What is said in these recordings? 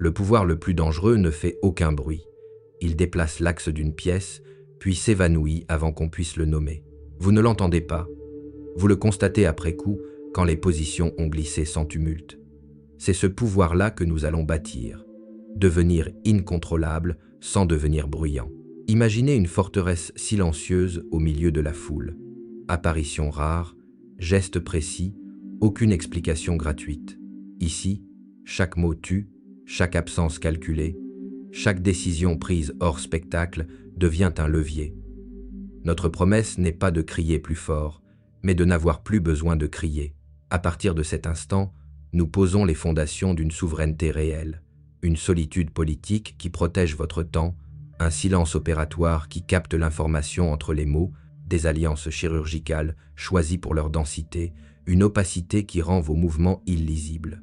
Le pouvoir le plus dangereux ne fait aucun bruit. Il déplace l'axe d'une pièce, puis s'évanouit avant qu'on puisse le nommer. Vous ne l'entendez pas. Vous le constatez après coup, quand les positions ont glissé sans tumulte. C'est ce pouvoir-là que nous allons bâtir. Devenir incontrôlable sans devenir bruyant. Imaginez une forteresse silencieuse au milieu de la foule. Apparition rare, geste précis, aucune explication gratuite. Ici, chaque mot tue, chaque absence calculée, chaque décision prise hors spectacle devient un levier. Notre promesse n'est pas de crier plus fort, mais de n'avoir plus besoin de crier. À partir de cet instant, nous posons les fondations d'une souveraineté réelle, une solitude politique qui protège votre temps, un silence opératoire qui capte l'information entre les mots, des alliances chirurgicales choisies pour leur densité, une opacité qui rend vos mouvements illisibles.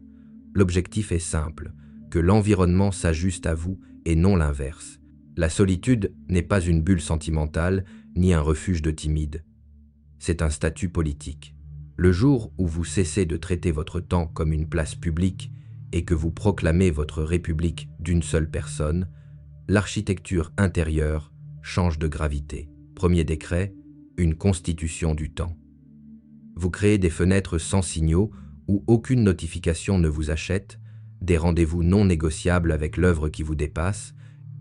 L'objectif est simple, que l'environnement s'ajuste à vous et non l'inverse. La solitude n'est pas une bulle sentimentale ni un refuge de timides. C'est un statut politique. Le jour où vous cessez de traiter votre temps comme une place publique et que vous proclamez votre république d'une seule personne, l'architecture intérieure change de gravité. Premier décret, une constitution du temps. Vous créez des fenêtres sans signaux où aucune notification ne vous achète, des rendez-vous non négociables avec l'œuvre qui vous dépasse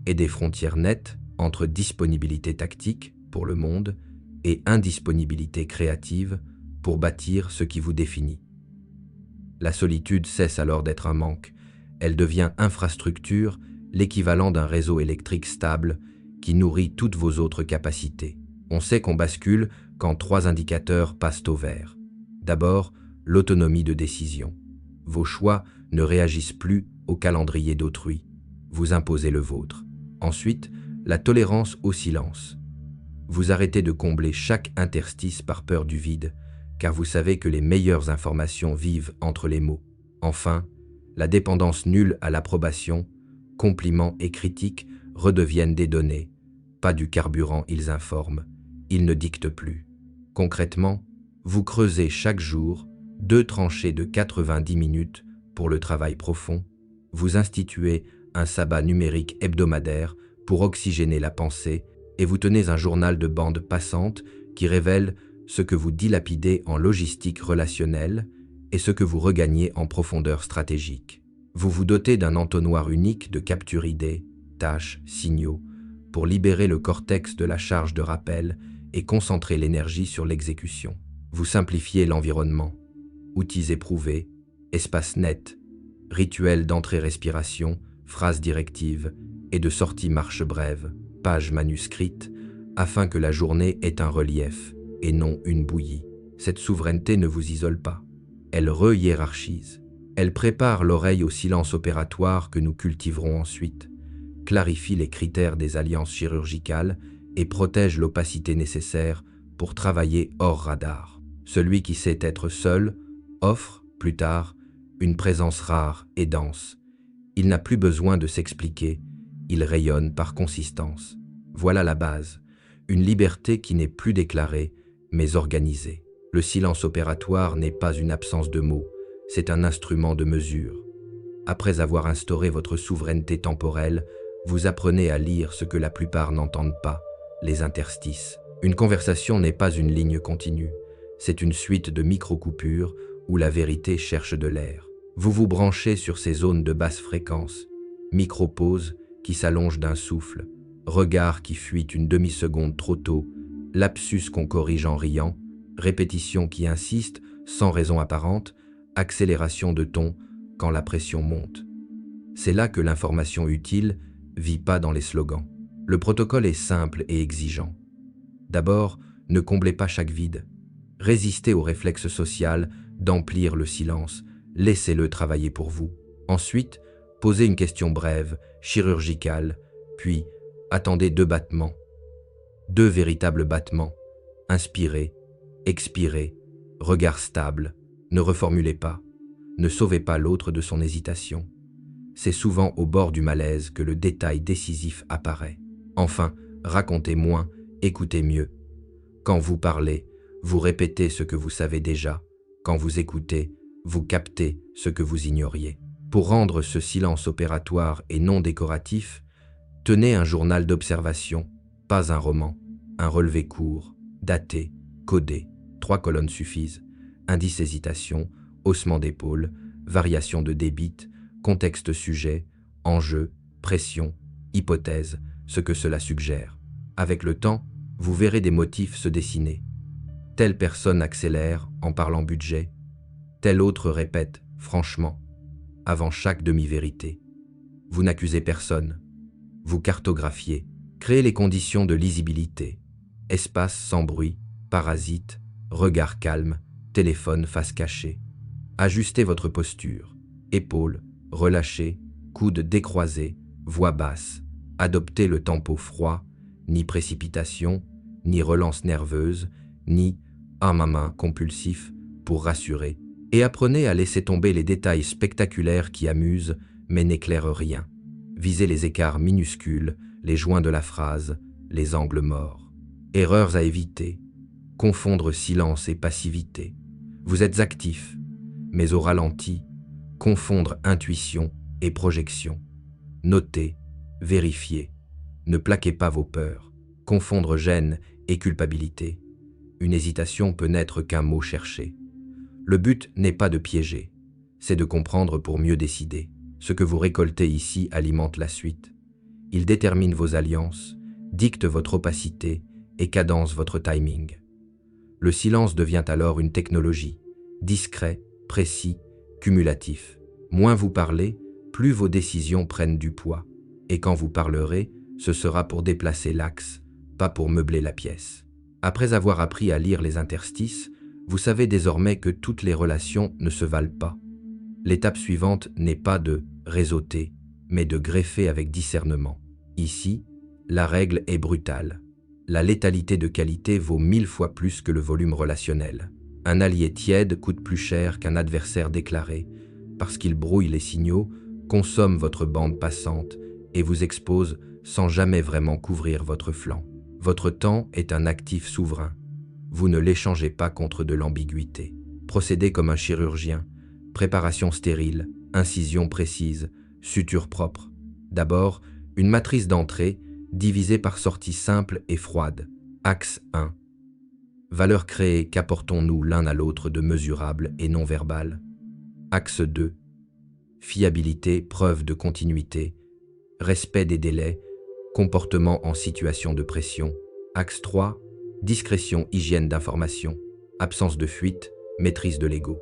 et des frontières nettes entre disponibilité tactique pour le monde et indisponibilité créative pour bâtir ce qui vous définit. La solitude cesse alors d'être un manque, elle devient infrastructure, l'équivalent d'un réseau électrique stable qui nourrit toutes vos autres capacités. On sait qu'on bascule quand 3 indicateurs passent au vert. D'abord, l'autonomie de décision. Vos choix ne réagissent plus au calendrier d'autrui, vous imposez le vôtre. Ensuite, la tolérance au silence. Vous arrêtez de combler chaque interstice par peur du vide, car vous savez que les meilleures informations vivent entre les mots. Enfin, la dépendance nulle à l'approbation, compliments et critiques redeviennent des données, pas du carburant ils informent, ils ne dictent plus. Concrètement, vous creusez chaque jour 2 tranchées de 90 minutes pour le travail profond, vous instituez un sabbat numérique hebdomadaire pour oxygéner la pensée et vous tenez un journal de bande passante qui révèle ce que vous dilapidez en logistique relationnelle et ce que vous regagnez en profondeur stratégique. Vous vous dotez d'un entonnoir unique de capture idées, tâches, signaux, pour libérer le cortex de la charge de rappel et concentrer l'énergie sur l'exécution. Vous simplifiez l'environnement. Outils éprouvés, espace net, rituels d'entrée-respiration, phrases directives et de sortie marche brève, pages manuscrites, afin que la journée ait un relief et non une bouillie. Cette souveraineté ne vous isole pas. Elle re-hiérarchise. Elle prépare l'oreille au silence opératoire que nous cultiverons ensuite, clarifie les critères des alliances chirurgicales et protège l'opacité nécessaire pour travailler hors radar. Celui qui sait être seul offre, plus tard, une présence rare et dense. Il n'a plus besoin de s'expliquer, il rayonne par consistance. Voilà la base, une liberté qui n'est plus déclarée, mais organisée. Le silence opératoire n'est pas une absence de mots, c'est un instrument de mesure. Après avoir instauré votre souveraineté temporelle, vous apprenez à lire ce que la plupart n'entendent pas, les interstices. Une conversation n'est pas une ligne continue, c'est une suite de micro-coupures où la vérité cherche de l'air. Vous vous branchez sur ces zones de basse fréquence, micro-pauses qui s'allongent d'un souffle, regard qui fuit une demi-seconde trop tôt, lapsus qu'on corrige en riant, répétition qui insiste sans raison apparente, accélération de ton quand la pression monte. C'est là que l'information utile vit pas dans les slogans. Le protocole est simple et exigeant. D'abord, ne comblez pas chaque vide. Résistez au réflexe social d'emplir le silence, laissez-le travailler pour vous. Ensuite, posez une question brève, chirurgicale, puis attendez 2 battements. 2 véritables battements. Inspirez, expirez, regard stable, ne reformulez pas, ne sauvez pas l'autre de son hésitation. C'est souvent au bord du malaise que le détail décisif apparaît. Enfin, racontez moins, écoutez mieux. Quand vous parlez, vous répétez ce que vous savez déjà. Quand vous écoutez, vous captez ce que vous ignoriez. Pour rendre ce silence opératoire et non décoratif, tenez un journal d'observation, pas un roman, un relevé court, daté, codé, 3 colonnes suffisent, indice hésitation, haussement d'épaule, variation de débit, contexte sujet, enjeu, pression, hypothèse, ce que cela suggère. Avec le temps, vous verrez des motifs se dessiner. Telle personne accélère en parlant budget, telle autre répète franchement, avant chaque demi-vérité. Vous n'accusez personne, vous cartographiez, créez les conditions de lisibilité, espace sans bruit, parasite, regard calme, téléphone face cachée. Ajustez votre posture, épaules relâchées, coudes décroisés, voix basse. Adoptez le tempo froid, ni précipitation, ni relance nerveuse, ni « ah ma main » compulsif pour rassurer. Et apprenez à laisser tomber les détails spectaculaires qui amusent mais n'éclairent rien. Visez les écarts minuscules, les joints de la phrase, les angles morts. Erreurs à éviter. Confondre silence et passivité. Vous êtes actif, mais au ralenti. Confondre intuition et projection. Notez, vérifiez. Ne plaquez pas vos peurs. Confondre gêne et culpabilité. Une hésitation peut n'être qu'un mot cherché. Le but n'est pas de piéger, c'est de comprendre pour mieux décider. Ce que vous récoltez ici alimente la suite. Il détermine vos alliances, dicte votre opacité et cadence votre timing. Le silence devient alors une technologie, discret, précis, cumulatif. Moins vous parlez, plus vos décisions prennent du poids. Et quand vous parlerez, ce sera pour déplacer l'axe, pas pour meubler la pièce. Après avoir appris à lire les interstices, vous savez désormais que toutes les relations ne se valent pas. L'étape suivante n'est pas de réseauter, mais de greffer avec discernement. Ici, la règle est brutale. La létalité de qualité vaut 1000 fois plus que le volume relationnel. Un allié tiède coûte plus cher qu'un adversaire déclaré, parce qu'il brouille les signaux, consomme votre bande passante et vous expose sans jamais vraiment couvrir votre flanc. Votre temps est un actif souverain. Vous ne l'échangez pas contre de l'ambiguïté. Procédez comme un chirurgien. Préparation stérile, incision précise, suture propre. D'abord, une matrice d'entrée divisée par sortie simple et froide. Axe 1. Valeur créée, qu'apportons-nous l'un à l'autre de mesurable et non verbal. Axe 2. Fiabilité, preuve de continuité, respect des délais, comportement en situation de pression. Axe 3. Discrétion, hygiène d'information, absence de fuite, maîtrise de l'ego.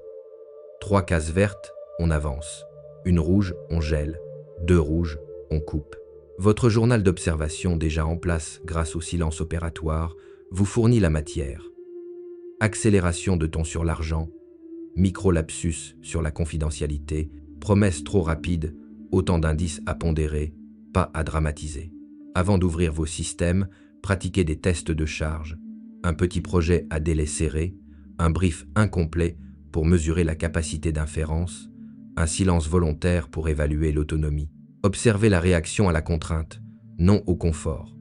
3 cases vertes, on avance. 1 rouge, on gèle. 2 rouges, on coupe. Votre journal d'observation déjà en place grâce au silence opératoire vous fournit la matière. Accélération de ton sur l'argent, micro-lapsus sur la confidentialité, promesses trop rapides, autant d'indices à pondérer, pas à dramatiser. Avant d'ouvrir vos systèmes, pratiquez des tests de charge. Un petit projet à délai serré, un brief incomplet pour mesurer la capacité d'inférence, un silence volontaire pour évaluer l'autonomie. Observez la réaction à la contrainte, non au confort.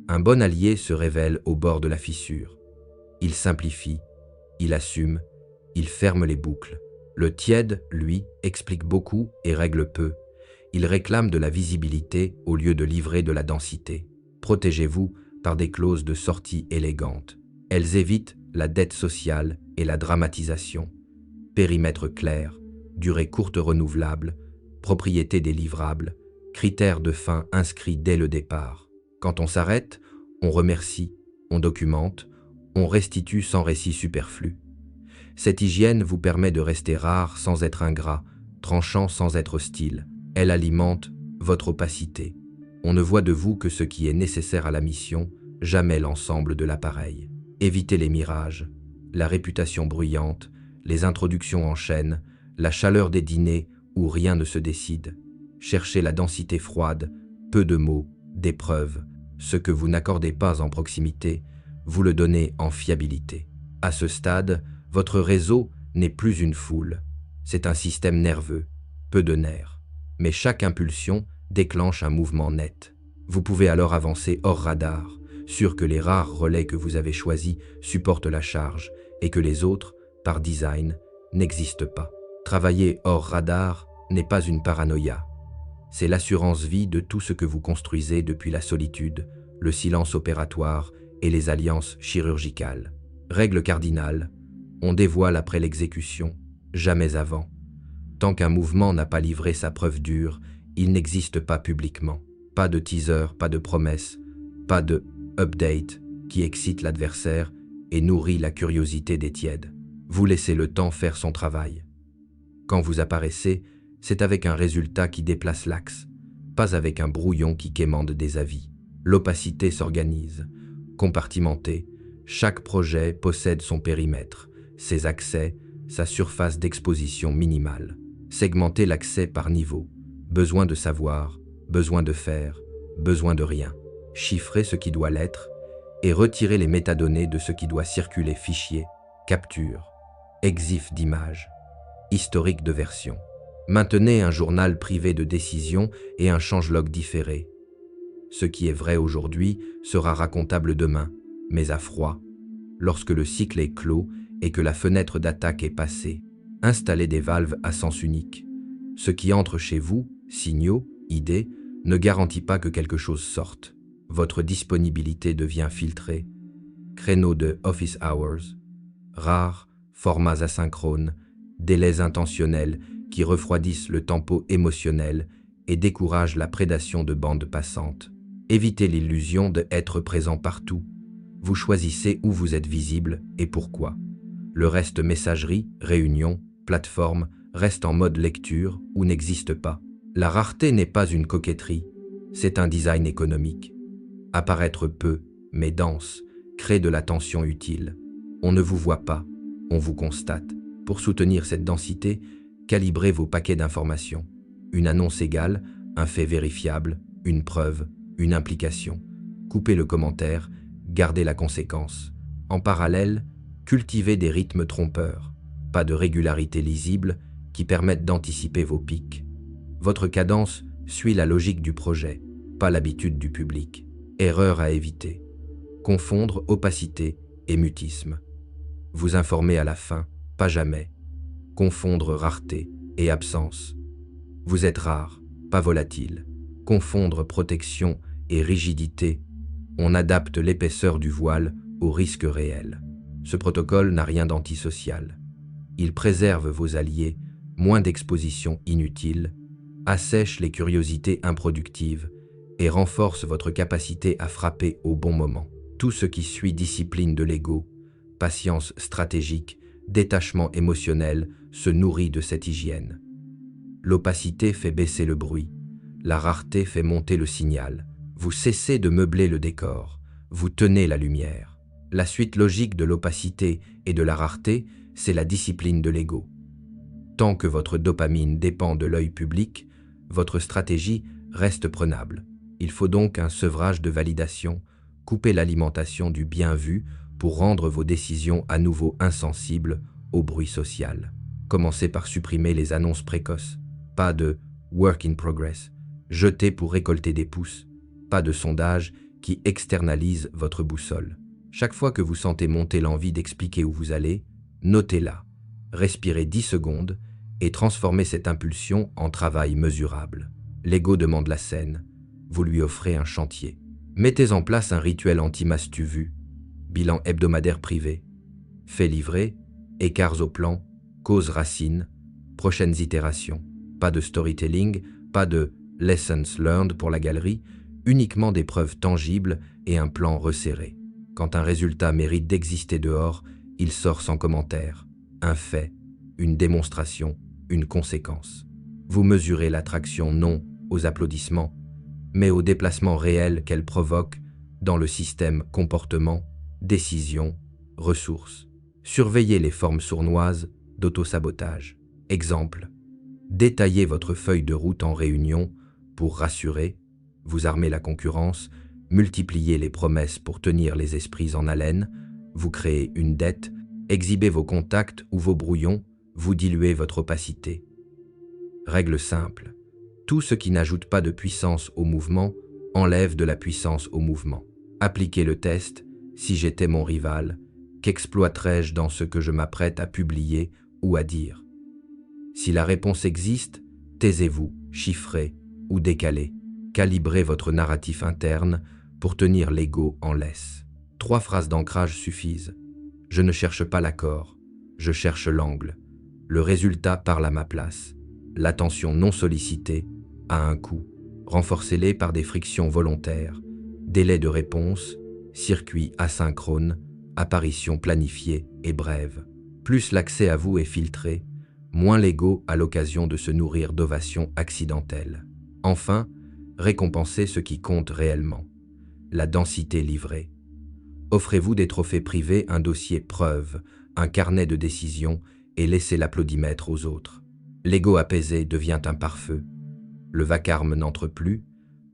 Un bon allié se révèle au bord de la fissure. Il simplifie, il assume, il ferme les boucles. Le tiède, lui, explique beaucoup et règle peu. Il réclame de la visibilité au lieu de livrer de la densité. Protégez-vous par des clauses de sortie élégantes. Elles évitent la dette sociale et la dramatisation. Périmètre clair, durée courte renouvelable, propriété des livrables, critères de fin inscrits dès le départ. Quand on s'arrête, on remercie, on documente, on restitue sans récit superflu. Cette hygiène vous permet de rester rare sans être ingrat, tranchant sans être hostile. Elle alimente votre opacité. On ne voit de vous que ce qui est nécessaire à la mission, jamais l'ensemble de l'appareil. Évitez les mirages, la réputation bruyante, les introductions en chaîne, la chaleur des dîners où rien ne se décide. Cherchez la densité froide, peu de mots, d'épreuves. Ce que vous n'accordez pas en proximité, vous le donnez en fiabilité. À ce stade, votre réseau n'est plus une foule. C'est un système nerveux, peu de nerfs. Mais chaque impulsion déclenche un mouvement net. Vous pouvez alors avancer hors radar, sûr que les rares relais que vous avez choisis supportent la charge et que les autres, par design, n'existent pas. Travailler hors radar, n'est pas une paranoïa. C'est l'assurance vie de tout ce que vous construisez depuis la solitude, le silence opératoire et les alliances chirurgicales. Règle cardinale, on dévoile après l'exécution, jamais avant. Tant qu'un mouvement n'a pas livré sa preuve dure, il n'existe pas publiquement. Pas de teaser, pas de promesse, pas de update qui excite l'adversaire et nourrit la curiosité des tièdes. Vous laissez le temps faire son travail. Quand vous apparaissez, c'est avec un résultat qui déplace l'axe, pas avec un brouillon qui quémande des avis. L'opacité s'organise, compartimentée, chaque projet possède son périmètre, ses accès, sa surface d'exposition minimale. Segmentez l'accès par niveau, besoin de savoir, besoin de faire, besoin de rien. Chiffrez ce qui doit l'être et retirez les métadonnées de ce qui doit circuler. Fichier, capture, exif d'images, historique de version. Maintenez un journal privé de décision et un changelog différé. Ce qui est vrai aujourd'hui sera racontable demain, mais à froid, lorsque le cycle est clos et que la fenêtre d'attaque est passée. Installez des valves à sens unique. Ce qui entre chez vous, signaux, idées, ne garantit pas que quelque chose sorte. Votre disponibilité devient filtrée. Créneaux de office hours, rares, formats asynchrones, délais intentionnels qui refroidissent le tempo émotionnel et découragent la prédation de bandes passantes. Évitez l'illusion d'être présent partout. Vous choisissez où vous êtes visible et pourquoi. Le reste messagerie, réunion, plateforme, reste en mode lecture ou n'existe pas. La rareté n'est pas une coquetterie, c'est un design économique. Apparaître peu, mais dense, crée de la tension utile. On ne vous voit pas, on vous constate. Pour soutenir cette densité, calibrez vos paquets d'informations. Une annonce égale, un fait vérifiable, une preuve, une implication. Coupez le commentaire, gardez la conséquence. En parallèle, cultivez des rythmes trompeurs, pas de régularité lisible qui permettent d'anticiper vos pics. Votre cadence suit la logique du projet, pas l'habitude du public. Erreur à éviter. Confondre opacité et mutisme. Vous informer à la fin, pas jamais. Confondre rareté et absence. Vous êtes rare, pas volatile. Confondre protection et rigidité. On adapte l'épaisseur du voile au risque réel. Ce protocole n'a rien d'antisocial. Il préserve vos alliés, moins d'exposition inutile, assèche les curiosités improductives et renforce votre capacité à frapper au bon moment. Tout ce qui suit discipline de l'ego, patience stratégique, détachement émotionnel se nourrit de cette hygiène. L'opacité fait baisser le bruit, la rareté fait monter le signal. Vous cessez de meubler le décor, vous tenez la lumière. La suite logique de l'opacité et de la rareté, c'est la discipline de l'ego. Tant que votre dopamine dépend de l'œil public, votre stratégie reste prenable. Il faut donc un sevrage de validation, couper l'alimentation du bien vu pour rendre vos décisions à nouveau insensibles au bruit social. Commencez par supprimer les annonces précoces. Pas de « work in progress », jeté pour récolter des pouces. Pas de sondage qui externalise votre boussole. Chaque fois que vous sentez monter l'envie d'expliquer où vous allez, notez-la, respirez 10 secondes et transformez cette impulsion en travail mesurable. L'ego demande la scène, vous lui offrez un chantier. Mettez en place un rituel anti-mastu-vu, bilan hebdomadaire privé, faits livrés, écarts au plan, causes racines, prochaines itérations. Pas de storytelling, pas de lessons learned pour la galerie, uniquement des preuves tangibles et un plan resserré. Quand un résultat mérite d'exister dehors, il sort sans commentaire. Un fait, une démonstration, une conséquence. Vous mesurez l'attraction non aux applaudissements, mais au déplacement réel qu'elle provoque dans le système comportement, décision, ressources. Surveillez les formes sournoises d'autosabotage. Exemple, détaillez votre feuille de route en réunion pour rassurer, vous armez la concurrence, multipliez les promesses pour tenir les esprits en haleine, vous créez une dette, exhibez vos contacts ou vos brouillons, vous diluez votre opacité. Règle simple, tout ce qui n'ajoute pas de puissance au mouvement enlève de la puissance au mouvement. Appliquez le test, si j'étais mon rival, qu'exploiterais-je dans ce que je m'apprête à publier ou à dire? Si la réponse existe, Taisez-vous, chiffrez ou décalez. Calibrez votre narratif interne pour tenir l'ego en laisse. 3 phrases d'ancrage suffisent. Je ne cherche pas l'accord, je cherche l'angle. Le résultat parle à ma place. L'attention non sollicitée a un coût. Renforcez-les par des frictions volontaires, délai de réponse, circuit asynchrone, apparition planifiée et brève. Plus l'accès à vous est filtré, moins l'ego a l'occasion de se nourrir d'ovations accidentelles. Enfin, récompensez ce qui compte réellement. La densité livrée. Offrez-vous des trophées privés, un dossier preuve, un carnet de décision et laissez l'applaudimètre aux autres. L'ego apaisé devient un pare-feu. Le vacarme n'entre plus,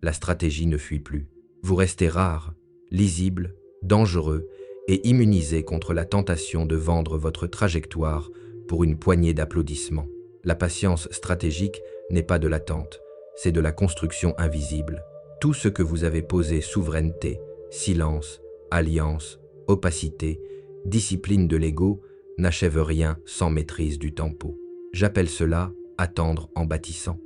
la stratégie ne fuit plus. Vous restez rare, lisible, dangereux et immunisé contre la tentation de vendre votre trajectoire pour une poignée d'applaudissements. La patience stratégique n'est pas de l'attente, c'est de la construction invisible. Tout ce que vous avez posé, souveraineté, silence, alliance, opacité, discipline de l'ego, n'achève rien sans maîtrise du tempo. J'appelle cela attendre en bâtissant.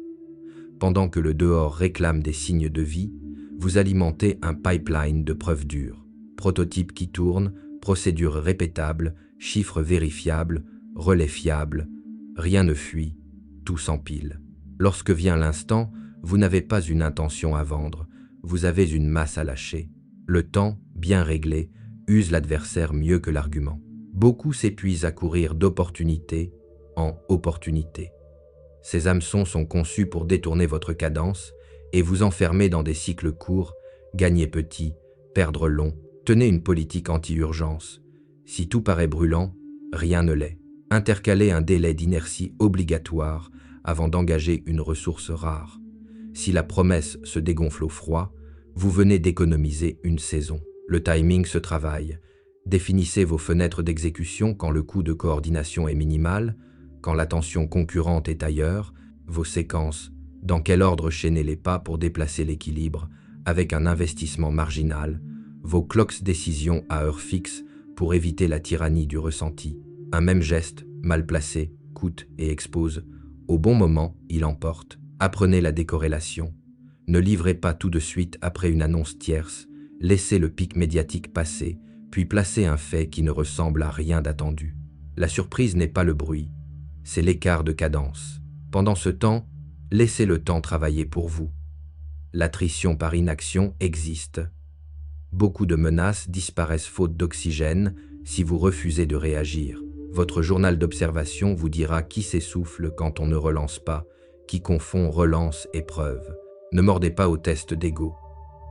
Pendant que le dehors réclame des signes de vie, vous alimentez un pipeline de preuves dures. Prototypes qui tournent, procédures répétables, chiffres vérifiables, relais fiables. Rien ne fuit, tout s'empile. Lorsque vient l'instant, vous n'avez pas une intention à vendre, vous avez une masse à lâcher. Le temps, bien réglé, use l'adversaire mieux que l'argument. Beaucoup s'épuisent à courir d'opportunité en opportunité. Ces hameçons sont conçus pour détourner votre cadence et vous enfermer dans des cycles courts, gagner petit, perdre long. Tenez une politique anti-urgence. Si tout paraît brûlant, rien ne l'est. Intercalez un délai d'inertie obligatoire avant d'engager une ressource rare. Si la promesse se dégonfle au froid, vous venez d'économiser une saison. Le timing se travaille. Définissez vos fenêtres d'exécution quand le coût de coordination est minimal, quand l'attention concurrente est ailleurs, vos séquences, dans quel ordre chaîner les pas pour déplacer l'équilibre, avec un investissement marginal, vos clocks décisions à heure fixe pour éviter la tyrannie du ressenti. Un même geste, mal placé, coûte et expose. Au bon moment, il emporte. Apprenez la décorrélation. Ne livrez pas tout de suite après une annonce tierce, laissez le pic médiatique passer, puis placez un fait qui ne ressemble à rien d'attendu. La surprise n'est pas le bruit, c'est l'écart de cadence. Pendant ce temps, laissez le temps travailler pour vous. L'attrition par inaction existe. Beaucoup de menaces disparaissent faute d'oxygène si vous refusez de réagir. Votre journal d'observation vous dira qui s'essouffle quand on ne relance pas, qui confond relance et preuve. Ne mordez pas au test d'ego.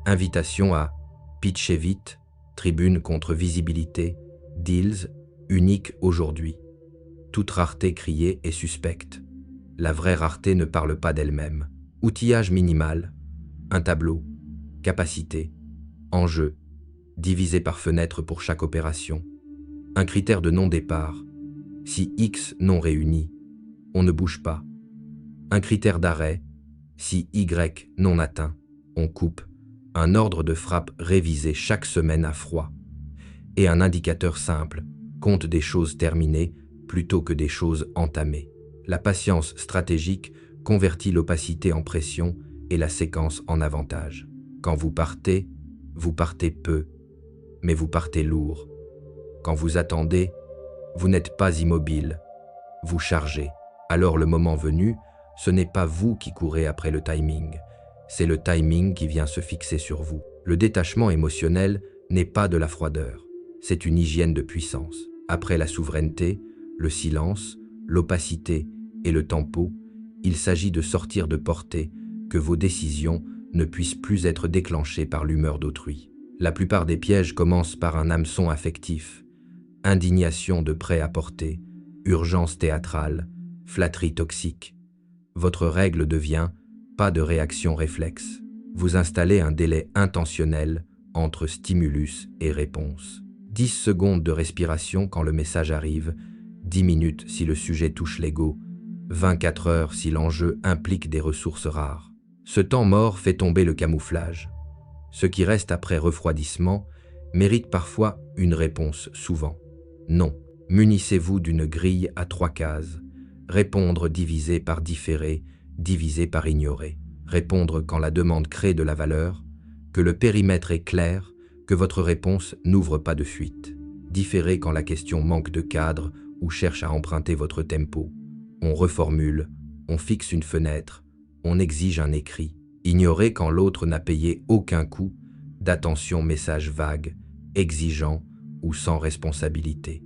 Invitation à pitcher vite, tribune contre visibilité, deals, unique aujourd'hui. Toute rareté criée est suspecte. La vraie rareté ne parle pas d'elle-même. Outillage minimal, un tableau, capacité, enjeu, divisé par fenêtre pour chaque opération. Un critère de non-départ. Si X non réuni, on ne bouge pas. Un critère d'arrêt. Si Y non atteint, on coupe. Un ordre de frappe révisé chaque semaine à froid. Et un indicateur simple, compte des choses terminées plutôt que des choses entamées. La patience stratégique convertit l'opacité en pression et la séquence en avantage. Quand vous partez peu, mais vous partez lourd. Quand vous attendez, vous n'êtes pas immobile, vous chargez. Alors le moment venu, ce n'est pas vous qui courez après le timing, c'est le timing qui vient se fixer sur vous. Le détachement émotionnel n'est pas de la froideur, c'est une hygiène de puissance. Après la souveraineté, le silence, l'opacité et le tempo, il s'agit de sortir de portée, que vos décisions ne puissent plus être déclenchées par l'humeur d'autrui. La plupart des pièges commencent par un hameçon affectif, indignation de prêt-à-porter, urgence théâtrale, flatterie toxique. Votre règle devient pas de réaction réflexe. Vous installez un délai intentionnel entre stimulus et réponse. 10 secondes de respiration quand le message arrive, 10 minutes si le sujet touche l'ego, 24 heures si l'enjeu implique des ressources rares. Ce temps mort fait tomber le camouflage. Ce qui reste après refroidissement mérite parfois une réponse souvent. Non, munissez-vous d'une grille à 3 cases. Répondre divisé par différé diviser par ignorer. Répondre quand la demande crée de la valeur, que le périmètre est clair, que votre réponse n'ouvre pas de fuite. Différer quand la question manque de cadre ou cherche à emprunter votre tempo. On reformule, on fixe une fenêtre, on exige un écrit. Ignorer quand l'autre n'a payé aucun coût d'attention, message vague, exigeant ou sans responsabilité.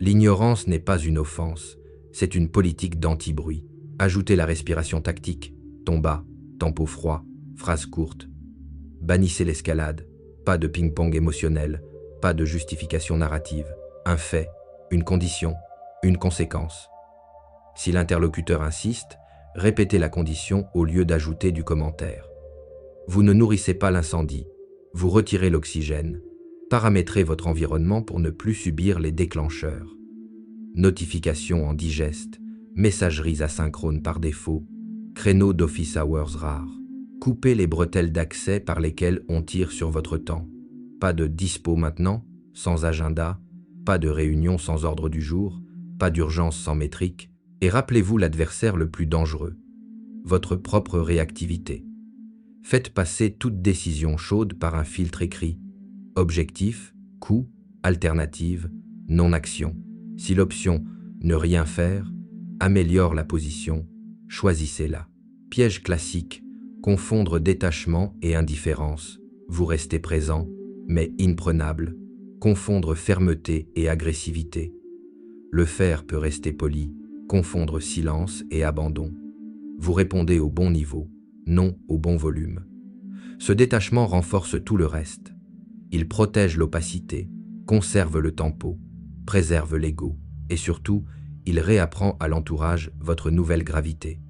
L'ignorance n'est pas une offense, c'est une politique d'anti-bruit. Ajoutez la respiration tactique, ton bas, tempo froid, phrase courte. Bannissez l'escalade, pas de ping-pong émotionnel, pas de justification narrative. Un fait, une condition, une conséquence. Si l'interlocuteur insiste, répétez la condition au lieu d'ajouter du commentaire. Vous ne nourrissez pas l'incendie, vous retirez l'oxygène. Paramétrez votre environnement pour ne plus subir les déclencheurs. Notifications en digeste, messageries asynchrones par défaut, créneaux d'office hours rares. Coupez les bretelles d'accès par lesquelles on tire sur votre temps. Pas de dispo maintenant, sans agenda, pas de réunion sans ordre du jour, pas d'urgence sans métrique, et rappelez-vous l'adversaire le plus dangereux, votre propre réactivité. Faites passer toute décision chaude par un filtre écrit. Objectif, coût, alternative, non-action. Si l'option « ne rien faire » améliore la position, choisissez-la. Piège classique, confondre détachement et indifférence. Vous restez présent, mais imprenable. Confondre fermeté et agressivité. Le faire peut rester poli, confondre silence et abandon. Vous répondez au bon niveau, non au bon volume. Ce détachement renforce tout le reste. Il protège l'opacité, conserve le tempo, préserve l'ego et surtout, il réapprend à l'entourage votre nouvelle gravité.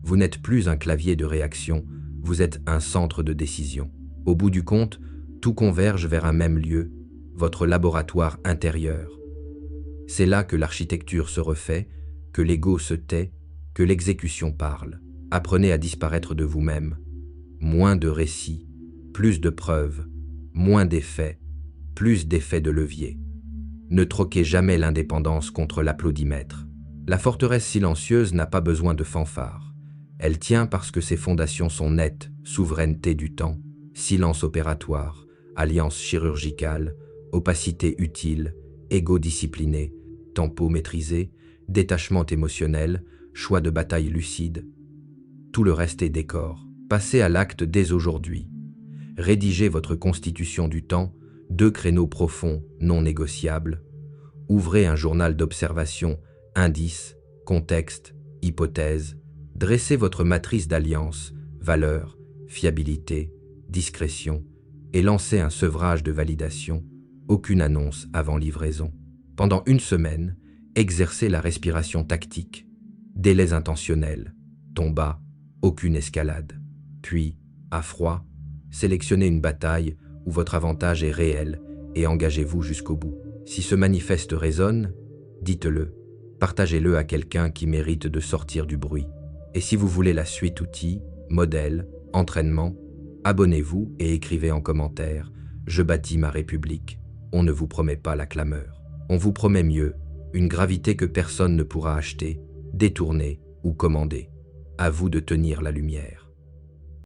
Vous n'êtes plus un clavier de réaction, vous êtes un centre de décision. Au bout du compte, tout converge vers un même lieu, votre laboratoire intérieur. C'est là que l'architecture se refait, que l'ego se tait, que l'exécution parle. Apprenez à disparaître de vous-même. Moins de récits, plus de preuves, moins d'effets, plus d'effets de levier. Ne troquez jamais l'indépendance contre l'applaudimètre. La forteresse silencieuse n'a pas besoin de fanfare. Elle tient parce que ses fondations sont nettes, souveraineté du temps, silence opératoire, alliance chirurgicale, opacité utile, ego discipliné, tempo maîtrisé, détachement émotionnel, choix de bataille lucide. Tout le reste est décor. Passez à l'acte dès aujourd'hui. Rédigez votre constitution du temps, 2 créneaux profonds, non négociables. Ouvrez un journal d'observation, indices, contexte, hypothèses. Dressez votre matrice d'alliance, valeurs, fiabilité, discrétion, et lancez un sevrage de validation, aucune annonce avant livraison. Pendant 1 semaine, exercez la respiration tactique, délais intentionnels, ton bas, aucune escalade. Puis, à froid, sélectionnez une bataille où votre avantage est réel et engagez-vous jusqu'au bout. Si ce manifeste résonne, dites-le, partagez-le à quelqu'un qui mérite de sortir du bruit. Et si vous voulez la suite outils, modèles, entraînement, abonnez-vous et écrivez en commentaire « Je bâtis ma République ». On ne vous promet pas la clameur. On vous promet mieux, une gravité que personne ne pourra acheter, détourner ou commander. À vous de tenir la lumière.